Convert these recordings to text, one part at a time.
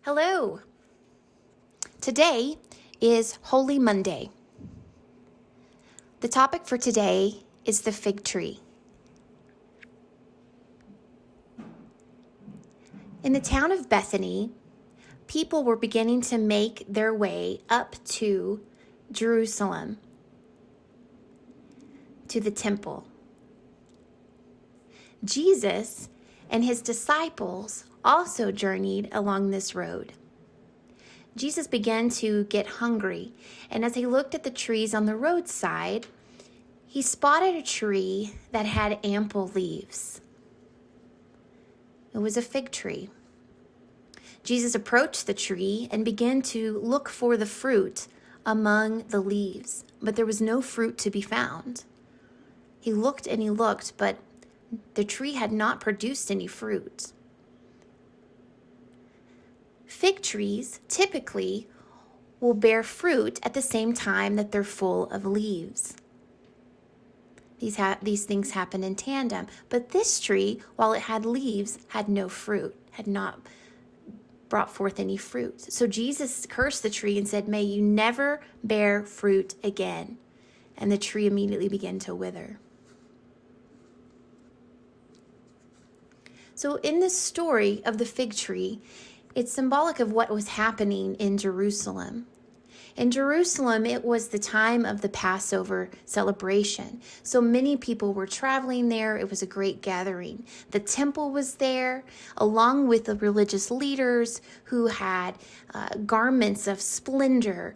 Hello. Today is Holy Monday. The topic for today is the fig tree. In the town of Bethany, people were beginning to make their way up to Jerusalem, to the temple. Jesus and his disciples also journeyed along this road. Jesus began to get hungry, and as he looked at the trees on the roadside, he spotted a tree that had ample leaves. It was a fig tree. Jesus approached the tree and began to look for the fruit among the leaves, but there was no fruit to be found. He looked and he looked, but the tree had not produced any fruit. Fig trees typically will bear fruit at the same time that they're full of leaves. These things happen in tandem. But this tree, while it had leaves, had no fruit, had not brought forth any fruit. So Jesus cursed the tree and said, "May you never bear fruit again." And the tree immediately began to wither. So in this story of the fig tree, it's symbolic of what was happening in Jerusalem. In Jerusalem, it was the time of the Passover celebration. So many people were traveling there. It was a great gathering. The temple was there, along with the religious leaders who had garments of splendor.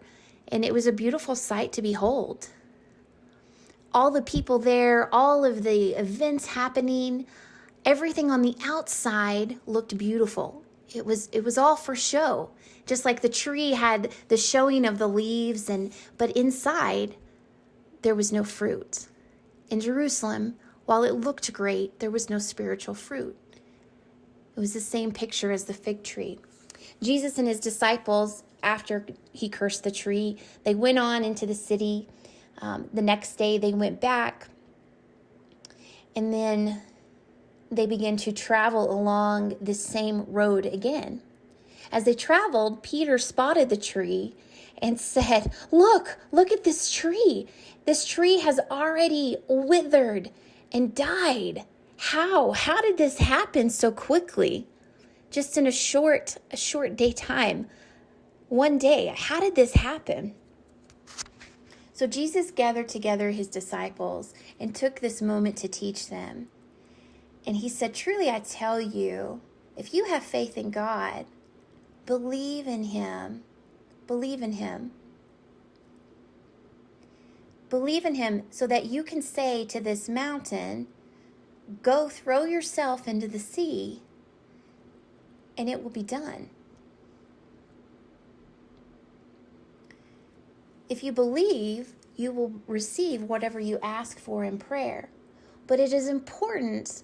And it was a beautiful sight to behold. All the people there, all of the events happening, everything on the outside looked beautiful. It was all for show. Just like the tree had the showing of the leaves, but inside there was no fruit. In Jerusalem, while it looked great, there was no spiritual fruit. It was the same picture as the fig tree. Jesus and his disciples, after he cursed the tree, they went on into the city. The next day they went back, and then they began to travel along this same road again. As they traveled, Peter spotted the tree and said, look at this tree. This tree has already withered and died. How did this happen so quickly? Just in a short day time. One day, how did this happen? So Jesus gathered together his disciples and took this moment to teach them. And he said, truly, I tell you, if you have faith in God, believe in him. Believe in him. Believe in him so that you can say to this mountain, go throw yourself into the sea, and it will be done. If you believe, you will receive whatever you ask for in prayer. But it is important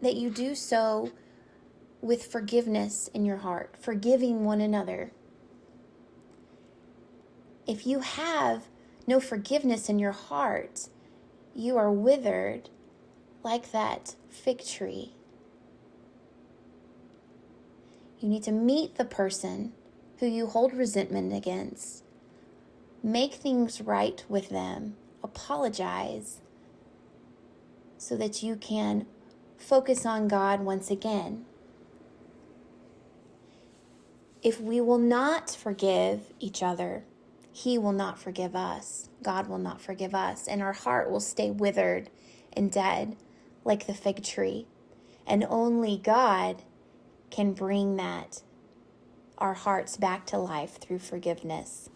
that you do so with forgiveness in your heart, forgiving one another. If you have no forgiveness in your heart, you are withered like that fig tree. You need to meet the person who you hold resentment against. Make things right with them. Apologize so that you can focus on God once again. If we will not forgive each other, he will not forgive us. God will not forgive us, and our heart will stay withered and dead like the fig tree. And only God can bring our hearts back to life through forgiveness.